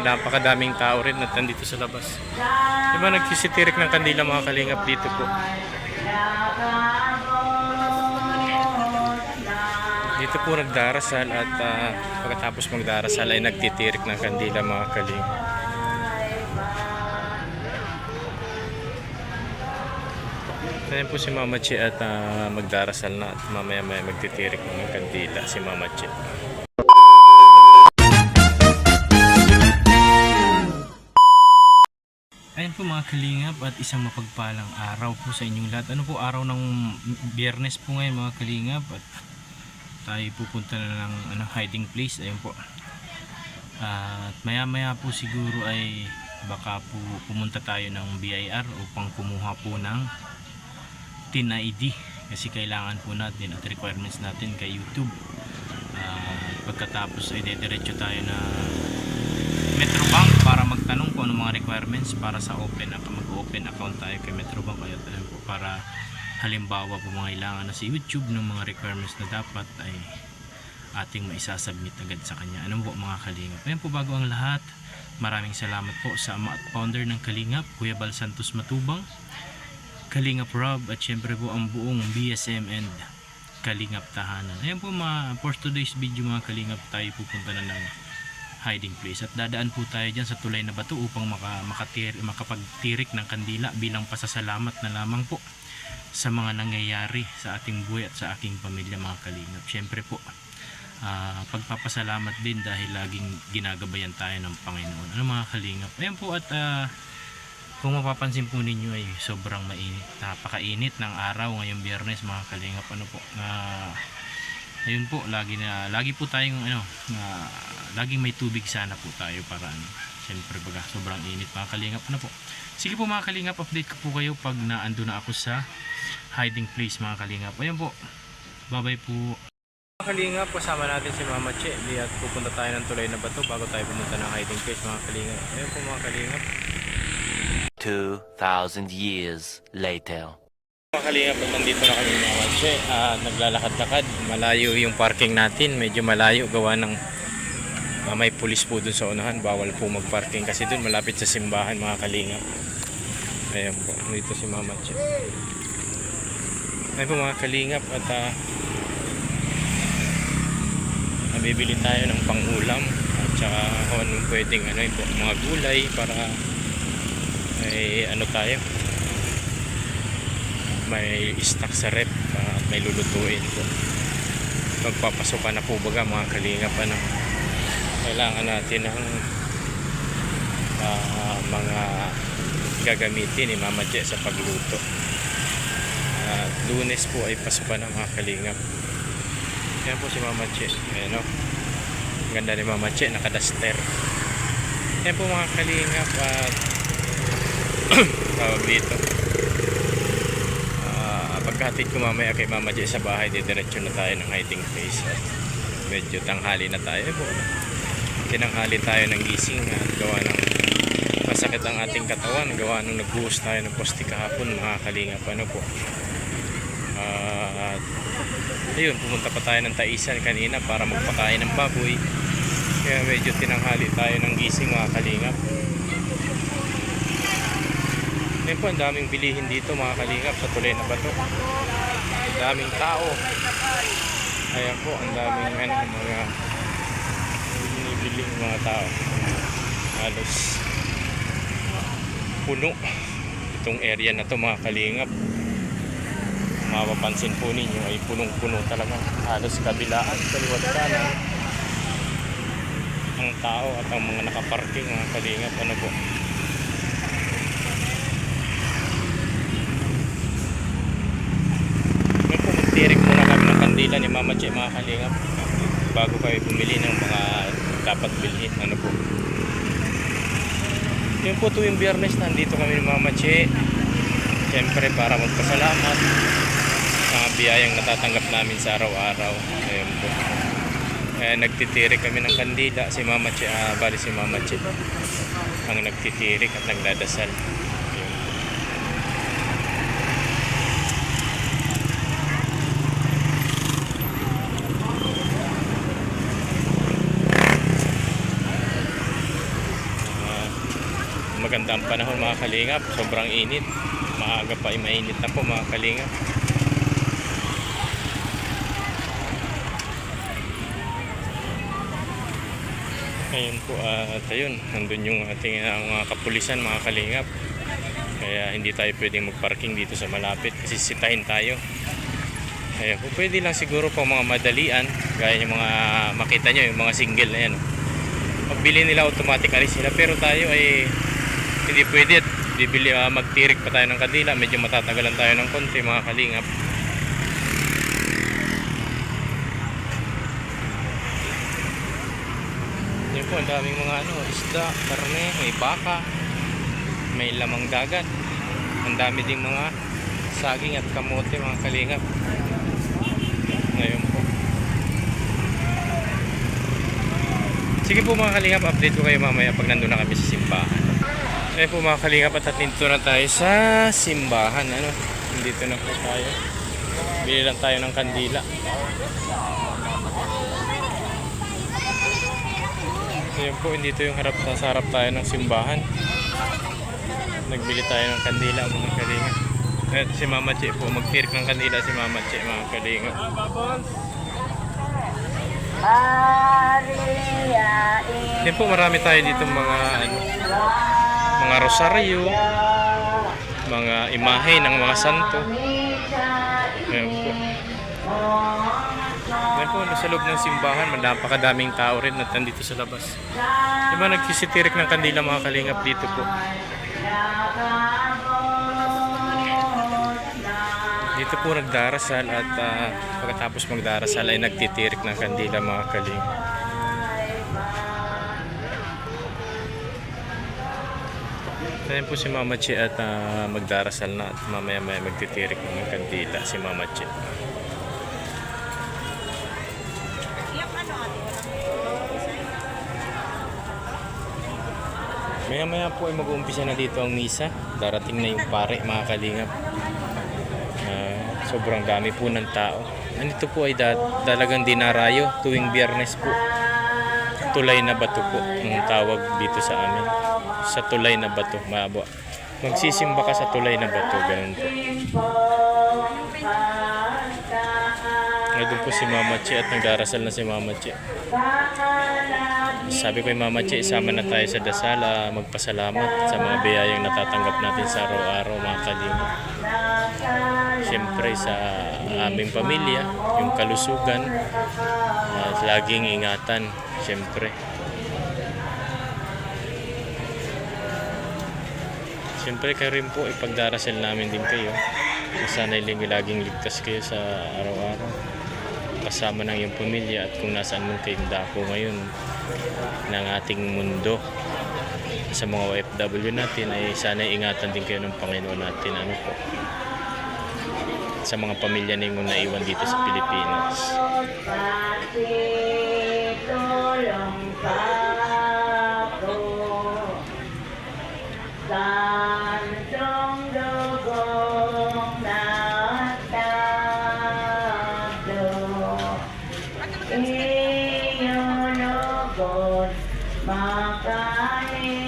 napakadaming tao rin at nandito sa labas. Diba nagsisitirik ng kandila mga kalingap dito po. Dito po nagdarasal at pagkatapos magdarasal ay nagtitirik ng kandila mga kalingap. Ayan po si Mama Che at magdarasal na at mamaya magtitirik ng kandila si Mama Che. Ayan po mga kalingap at isang mapagpalang araw po sa inyong lahat. Ano po, araw ng Biyernes po ngayon mga kalingap at tayo pupunta na ng hiding place. Ayun po. At maya maya po siguro ay baka po pumunta tayo ng BIR upang kumuha po ng TIN ID kasi kailangan po natin at requirements natin kay YouTube. Pagkatapos ay dediretso tayo na Metrobank para magtanong kung ano mga requirements para sa mag-open account tayo kay Metrobank. Kaya po para halimbawa po mga kailangan na sa YouTube ng mga requirements na dapat ay ating maisasubmit agad sa kanya. Ano po mga kalingap? Ayan po, bago ang lahat, maraming salamat po sa ama at founder ng Kalingap, Kuya Bal Santos Matubang, Kalingap Rob at syempre po ang buong BSM and Kalingap Tahanan. Ayan po for today's video mga kalingap, tayo pupunta na ng hiding place at dadaan po tayo dyan sa tulay na bato upang makapagtirik ng kandila bilang pasasalamat na lamang po sa mga nangyayari sa ating buhay at sa aking pamilya mga kalingap. Syempre po pagpapasalamat din dahil laging ginagabayan tayo ng Panginoon. Ano mga kalingap? Ayan po at kung mapapansin po ninyo ay sobrang mainit, napakainit ng araw ngayong Biyernes mga kalingap. Ano po, ayun po, lagi po tayong laging may tubig sana po tayo para siyempre baga sobrang init mga kalingap. Ano po, sige po mga kalingap, update ko po kayo pag naando na ako sa hiding place mga kalingap. Ayun po, bye bye po mga kalingap. Kasama natin si Mama Che at pupunta tayo ng tulay na bato bago tayo pumunta ng hiding place mga kalingap. Ayun po mga kalingap, 2,000 years later. mga kalingap, nandito na kami Mama Che, naglalakad-lakad. Malayo yung parking natin, medyo malayo gawa ng may pulis po dun sa unahan, bawal po magparking kasi dun malapit sa simbahan mga kalingap. Ayan po, dito si Mama Che. Ayan po mga kalingap at bibili tayo ng pang-ulam at saka kung anong pwedeng po, mga gulay para tayo may stock sa rep at may lulutuin po. Magpapasokan na po baga mga kalingap. Kailangan natin ng mga gagamitin ni Mama Che sa pagluto. Lunes po ay pasukan ng mga kalingap. Yan po si Mama Che. Ayan o, ganda ni Mama Che, nakadaster. Yan po mga kalingap at tawag dito, pagkahatid ko mamaya kay Mama Che sa bahay, didiretso na tayo ng hiding place at medyo tanghali na tayo po. Tinanghali tayo ng gising at gawa ng masakit ang ating katawan gawa nung nagbuhos tayo ng poste kahapon mga kalingap. Ano po, at ayun, pumunta pa tayo ng Taisan kanina para magpakain ng baboy, kaya medyo tinanghali tayo ng gising mga kalingap. Ngayon po, ang daming bilihin dito mga kalingap sa tulay na bato. Ang daming tao. Ayan po, ang daming mga binibiling mga tao. Halos puno itong area na to mga kalingap. Mapapansin po ninyo ay punong-puno talaga. Halos kabilaan, kaliwat kanan ang tao at ang mga nakaparking mga kalingap. Ano po, tirik muna kami ng kandila ni Mama Che mga kalingap bago kayo bumili ng mga dapat bilhin. Ano po, yun po, tuwing Biyernes nandito kami ni Mama Che, siyempre para magpasalamat sa mga biyayang natatanggap namin sa araw-araw. Ayun po, nagtitirik kami ng kandila. Si Mama Che, bali si Mama Che ang nagtitirik at nagdadasal. magandang panahon mga kalingap. Sobrang init. Maaga pa ay mainit na po mga kalingap. Ngayon po at ayun, nandun yung ating mga kapulisan mga kalingap. Kaya hindi tayo pwedeng magparking dito sa malapit kasi sitahin tayo. Kaya po pwede lang siguro po mga madalian, gaya yung mga makita nyo, yung mga single na yan. Magbili nila automatic alis sila, pero tayo ay hindi pwede at bibili, magtirik pa tayo ng kandila. Medyo matatagalan tayo ng konti mga kalingap. Yan po, ang daming mga isda, karne, may baka, may lamang dagat. Ang dami ding mga saging at kamote mga kalingap. Ngayon po. Sige po mga kalingap, update ko kayo mamaya pag nandun na kami sa simbahan. Ngayon po mga kalingap, at nandito na tayo sa simbahan. Nandito na po tayo. Bili lang tayo ng kandila. Ngayon po, dito yung sa harap tayo ng simbahan. Nagbili tayo ng kandila mga kalingap. At si Mama Che po, magtirik ng kandila si Mama Che mga kalingap. Yan po, marami tayo dito mga rosaryo, mga imahe ng mga santo. Yan po. Yan po, sa loob ng simbahan, napakadaming tao rin at nandito sa labas. Diba nagsisitirik ng kandila mga kalingap dito po. Dito po nagdarasal at pagkatapos magdarasal ay nagtitirik ng kandila mga kalingap. Ayan po si Mama Che at magdarasal na at mamaya magtitirik ng kandila si Mama Che. Maya po ay mag-uumpisa na dito ang misa. Darating na yung pare mga kalingap. Sobrang dami po ng tao. Nandito po ay talagang dinarayo tuwing Biyernes po. Tulay na bato po ang tawag dito sa amin. Sa tulay na bato, magsisimba ka sa tulay na bato, ganun po. Nandun po si Mama Che at nagdarasal na si Mama Che. Sabi ko kay Mama Che, isama na tayo sa dasal, magpasalamat sa mga biyayang natatanggap natin sa araw-araw mga kalingap. Siyempre sa aming pamilya, yung kalusugan, at laging ingatan, siyempre. Siyempre kayo rin po, ipagdarasal namin din kayo. Sana laging ligtas kayo sa araw-araw. Kasama ng iyong pamilya at kung nasaan man kayong dako ngayon ng ating mundo. Sa mga OFW natin ay sana ingatan din kayo ng Panginoon natin. Po? Sa mga pamilya ninyong naiwan dito sa Pilipinas.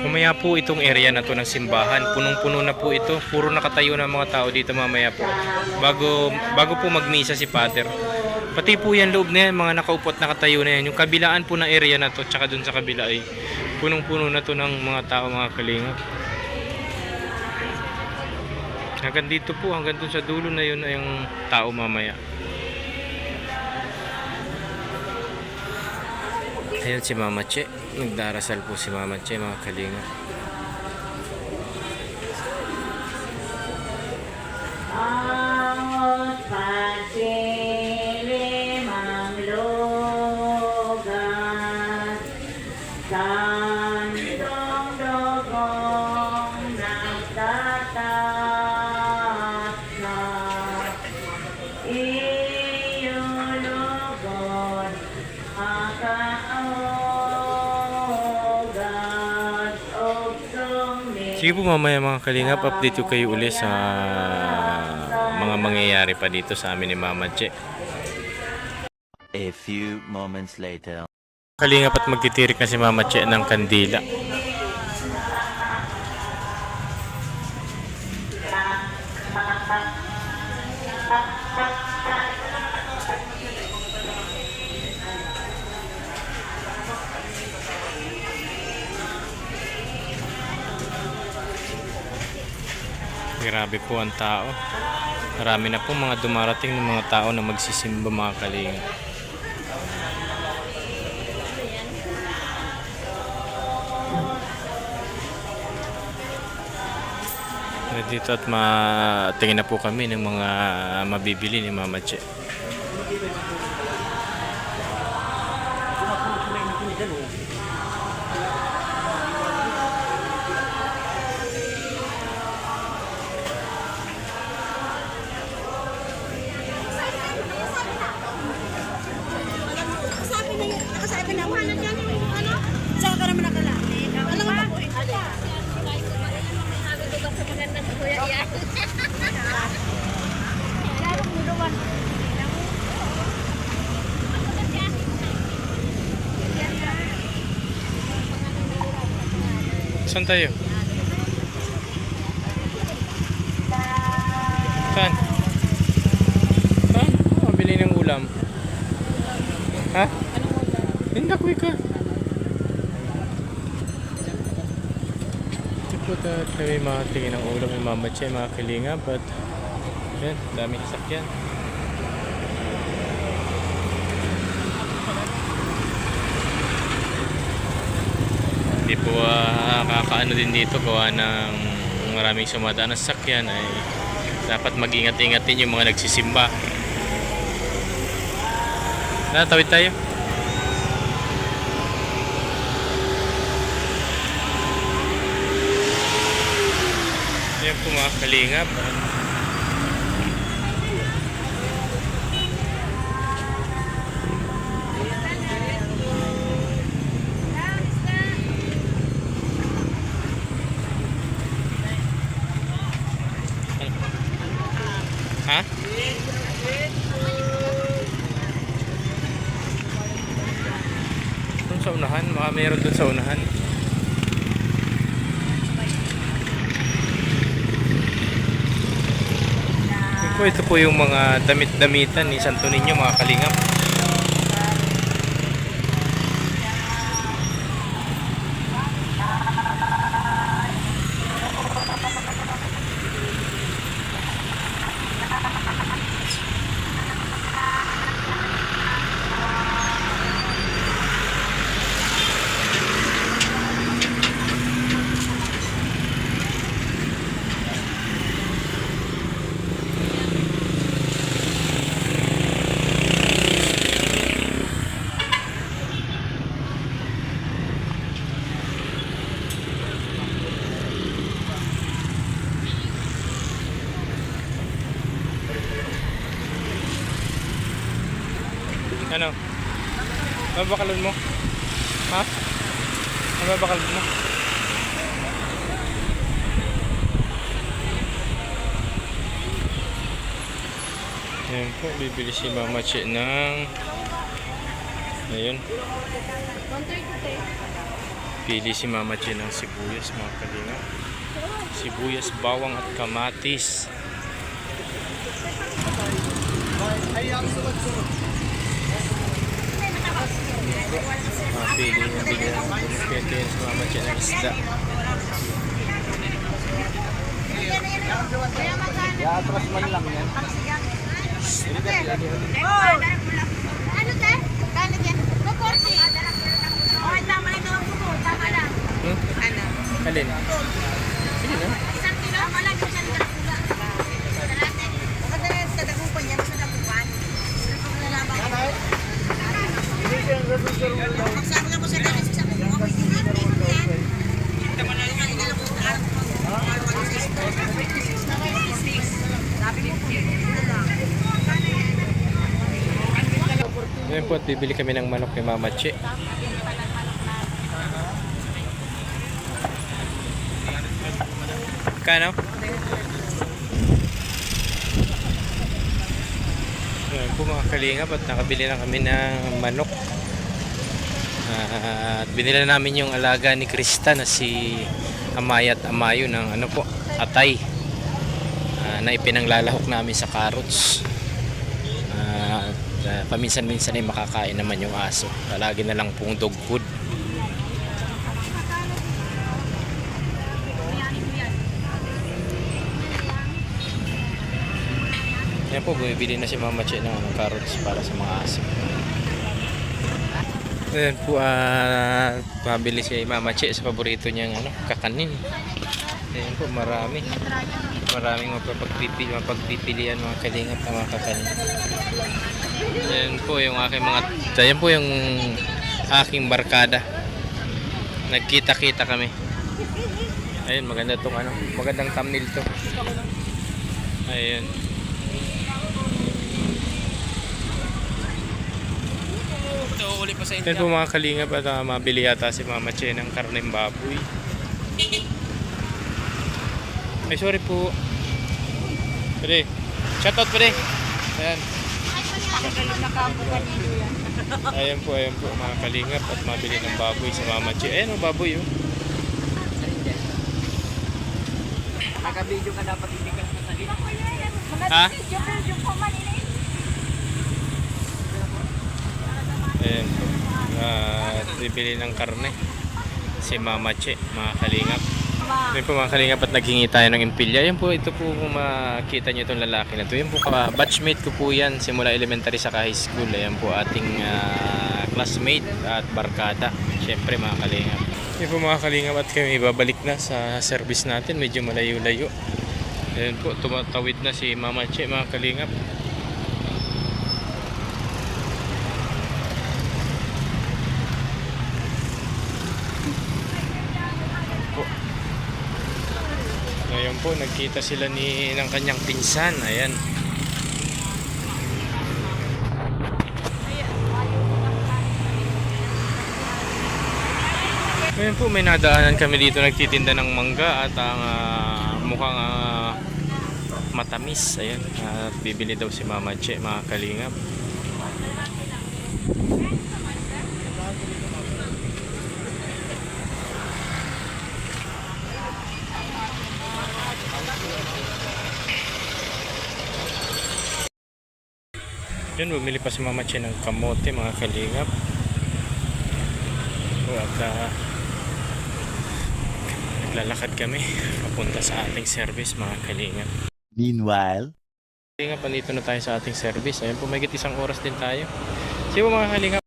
Mamaya po itong area na to ng simbahan, punong-puno na po ito. Puro nakatayo na mga tao dito mamaya po. Bago po magmisa si Pater. Pati po yan loob na yan, mga nakaupo at nakatayo na yan. Yung kabilaan po ng area na to, tsaka dun sa kabila ay punong-puno na to ng mga tao mga kalingap. Hanggang dito po, hanggang dun sa dulo na yun ay yung tao mamaya. Ayun si Mama Che. Nagdarasal po si Mama Che mga kalingap. Sige po mamaya mga kalingap, update ko kayo uli sa mga mangyayari pa dito sa amin ni Mama Che. A few moments later. Kalingap at magtitirik na si Mama Che ng kandila. Grabe po ang tao. Marami na po mga dumarating ng mga tao na magsisimba, mga kalinga. Dito at matingin na po kami ng mga mabibili ni Mama Che. Nakasabi na wala yan ano? Saan ka naman nakala? Alam mo ba po? Sabi ko ba sa maganda sa kuya yan? Lalo mo naman. Saan tayo? Saan? Saan? Mabili ng ulam. Ha? Hindi ko ka. Ito po tayo matingin ng ulam ng Mama Che, mga kalinga. But, yan, daming sakyan. Hindi po kakaano din dito gawa ng maraming sumadaan na sakyan ay dapat mag-ingat-ingat din yung mga nagsisimba. Tawid tayo. Ayan po mga kalingap. Ha? Doon sa unahan, baka mayroon doon sa unahan. Ito po yung mga damit-damitan ni Santo Niño, mga kalingap. Ano? Mabakalon mo? Ha? Mabakalon mo? Ayan po, bibili si Mama Che ng ayun. Pili si Mama Che ng sibuyas, mga kalinga. Sibuyas, bawang at kamatis. Pili na bigyan. Pwede yun si Mama Che ng isda. Atras man lang yan. Ano te? Kano yan? 240. Okay, tama lang naman po. Tama lang. Ano? Alin? Sige na. Isang kilo? Tama lang. Isang dalapuga. Maganda yan sa dagupan yan. Sa dagupan. Magsama ka po sa dalis sa kung ako yung yan. Tama na yung nilalabot na araw mo. Ngayon po at bibili kami ng manok ni Mama Che. Kano? Ngayon po mga kalingap at nakabili na kami ng manok. At binila namin yung alaga ni Krista na si Amay at Amayo ng ano po, atay. na ipinanglalahok namin sa carrots. At paminsan-minsan ay makakain naman yung aso. Lagi na lang pong dog food. Yan po, bumibili na si Mama Che ng carrots para sa mga aso. Ayan po, mabili si Mama Che sa paborito niyang kakanin. Ayan po, maraming mapagpipilian mga kalingap na mga kakanin. Ayan po yung aking barkada. Nagkita-kita kami. Ayun, maganda tong magandang thumbnail to. Ayun. Yan po mga kalingap at mabili yata si Mama Che ng karneng baboy. Ay, sorry po. Pwede. Shoutout pwede. Ayan. Ayan po mga kalingap at mabili ng baboy sa Mama Che. Ayan o, baboy o. Naka-video ka dapat hindi ka nasalita. Ha? Ayan po. Bibili ng karne si Mama Che, mga kalingap. Ayan po mga kalingap at naghingi tayo ng impilya. Ayan po, ito po kung makita nyo itong lalaki na ito. Ayan po, batchmate ko po yan simula elementary sa high school. Ayan po ating classmate at barkada. Siyempre mga kalingap. Ayan po mga kalingap at kami babalik na sa service natin. Medyo malayo-layo. Ayan po, tumatawid na si Mama Che, mga kalingap. Ngayon po, nagkita sila ng kanyang pinsan. Ayan. Ngayon po, may nadaanan kami dito nagtitinda ng mangga at ang mukhang matamis. Ayan. At bibili daw si Mama Che, mga kalingap. Yun, bumili pa si Mama Che ng kamote, mga kalingap. At naglalakad kami papunta sa ating service, mga kalingap. Meanwhile, Kalingap, andito na tayo sa ating service. Ayun po, may isang oras din tayo. Sige po mga kalingap.